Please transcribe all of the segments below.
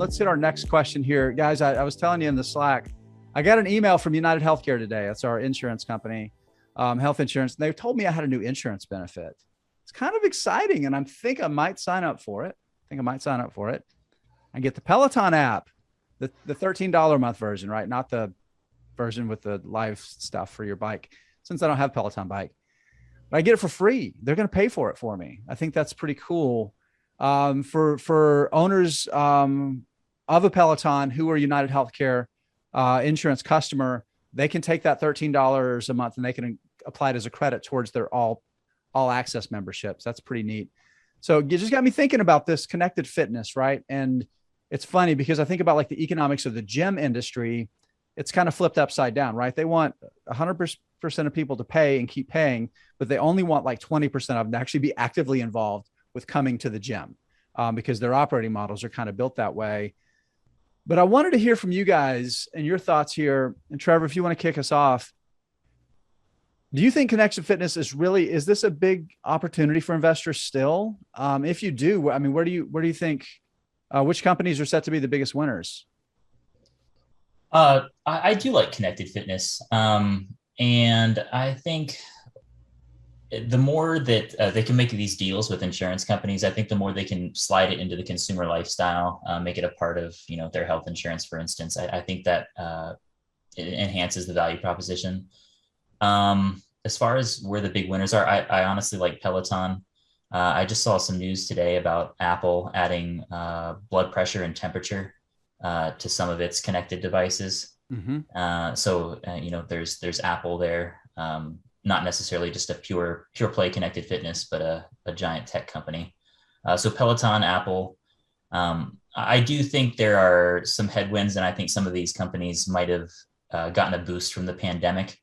let's hit our next question here. Guys, I was telling you in the Slack, I got an email from UnitedHealth today. That's our insurance company, health insurance. And they told me I had a new insurance benefit. It's kind of exciting. And I might sign up for it. I get the Peloton app, the $13 a month version, right? Not the version with the live stuff for your bike, since I don't have a Peloton bike. But I get it for free. They're going to pay for it for me. I think that's pretty cool. For owners of a Peloton who are United Healthcare insurance customer, they can take that $13 a month and they can apply it as a credit towards their all access memberships. That's pretty neat. So you just got me thinking about this connected fitness, right? And it's funny because I think about like the economics of the gym industry. It's kind of flipped upside down, right? They want 100% of people to pay and keep paying, but they only want like 20% of them to actually be actively involved with coming to the gym because their operating models are kind of built that way. But I wanted to hear from you guys and your thoughts here. And Trevor, if you want to kick us off, do you think connected fitness is this a big opportunity for investors still? If you do, I mean, where do you think, which companies are set to be the biggest winners? I do like connected fitness. And I think the more that they can make these deals with insurance companies, I think the more they can slide it into the consumer lifestyle, make it a part of, their health insurance, for instance. I think that it enhances the value proposition. As far as where the big winners are, I honestly like Peloton. I just saw some news today about Apple adding blood pressure and temperature to some of its connected devices. Mm-hmm. So there's Apple there, not necessarily just a pure play connected fitness, but a giant tech company. So Peloton, Apple. I do think there are some headwinds, and I think some of these companies might have gotten a boost from the pandemic.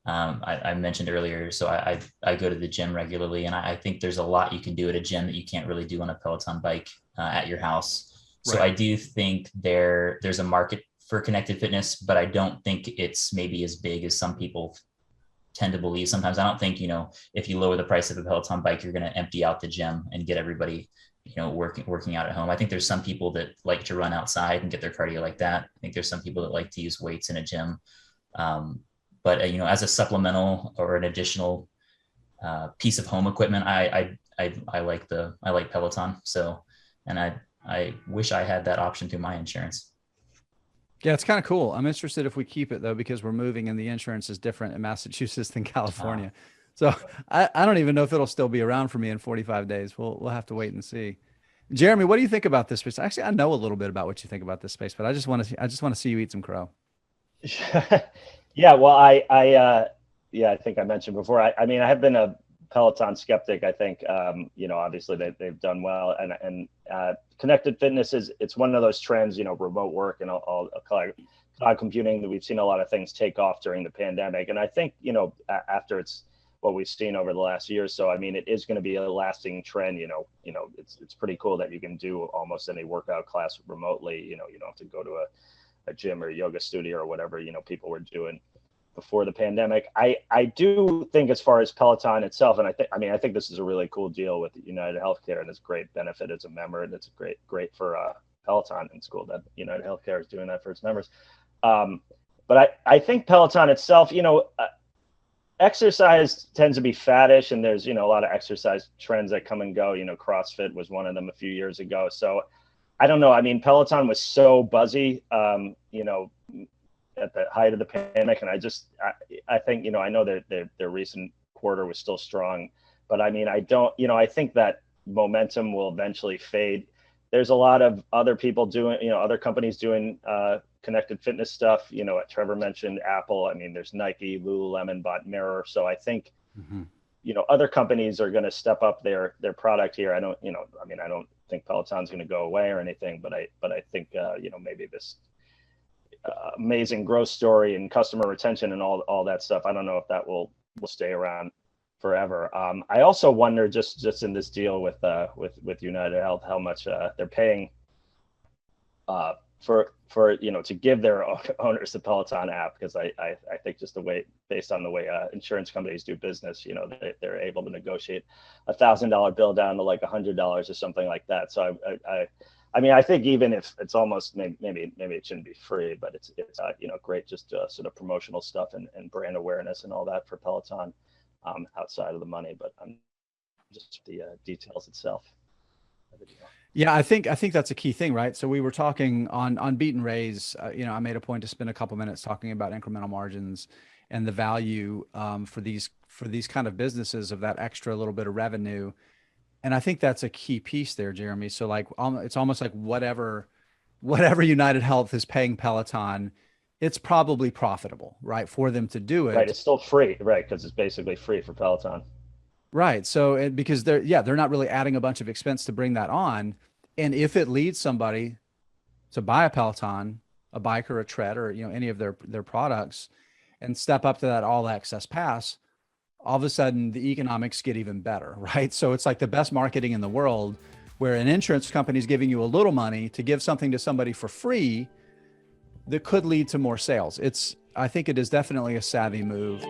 I mentioned earlier, so I go to the gym regularly, and I think there's a lot you can do at a gym that you can't really do on a Peloton bike at your house. So right. I do think there's a market for connected fitness, but I don't think it's maybe as big as some people tend to believe. Sometimes I don't think, if you lower the price of a Peloton bike, you're going to empty out the gym and get everybody, working out at home. I think there's some people that like to run outside and get their cardio like that. I think there's some people that like to use weights in a gym. But as a supplemental or an additional piece of home equipment, I like Peloton. So, and I wish I had that option through my insurance. Yeah, it's kind of cool. I'm interested if we keep it though, because we're moving and the insurance is different in Massachusetts than California. So I don't even know if it'll still be around for me in 45 days. We'll have to wait and see. Jeremy, what do you think about this space? Actually, I know a little bit about what you think about this space, but I just want to see you eat some crow. Yeah, well, I think I mentioned before. I mean, I have been a Peloton skeptic. I think, obviously they've done well, and connected fitness it's one of those trends, remote work and all cloud computing, that we've seen a lot of things take off during the pandemic. And I think, after it's what we've seen over the last year or so, I mean, it is going to be a lasting trend. It's pretty cool that you can do almost any workout class remotely. You don't have to go to a gym or a yoga studio or whatever, people were doing before the pandemic. I do think, as far as Peloton itself, and I think this is a really cool deal with United Healthcare, and it's great benefit as a member, and it's great for Peloton, and it's cool that United Healthcare is doing that for its members. But I think Peloton itself, exercise tends to be faddish, and there's, a lot of exercise trends that come and go. CrossFit was one of them a few years ago. So I don't know. I mean, Peloton was so buzzy, at the height of the pandemic. And I think, I know that their recent quarter was still strong, but I mean, I think that momentum will eventually fade. There's a lot of other people doing, other companies doing connected fitness stuff. Trevor mentioned Apple. I mean, there's Nike, Lululemon bought Mirror. So I think, other companies are going to step up their product here. I don't think Peloton's going to go away or anything, but I think, maybe this amazing growth story and customer retention and all that stuff, I don't know if that will stay around forever. I also wonder, just in this deal with UnitedHealth, how much they're paying for to give their owners the Peloton app, because I think just based on the way insurance companies do business, they're able to negotiate $1,000 bill down to like $100 or something like that. So I mean, I think even if it's almost maybe it shouldn't be free, but it's great just sort of promotional stuff and brand awareness and all that for Peloton outside of the money, but just the details itself. Yeah, I think that's a key thing, right? So we were talking on Beat and Raise. I made a point to spend a couple minutes talking about incremental margins and the value for these kind of businesses of that extra little bit of revenue. And I think that's a key piece there, Jeremy. So like, it's almost like whatever UnitedHealth is paying Peloton, it's probably profitable, right, for them to do it. Right, it's still free, right? Because it's basically free for Peloton. Right. So because they're not really adding a bunch of expense to bring that on. And if it leads somebody to buy a Peloton, a bike or a tread, or any of their products, and step up to that all access pass, all of a sudden the economics get even better, right? So it's like the best marketing in the world, where an insurance company is giving you a little money to give something to somebody for free that could lead to more sales. I think it is definitely a savvy move.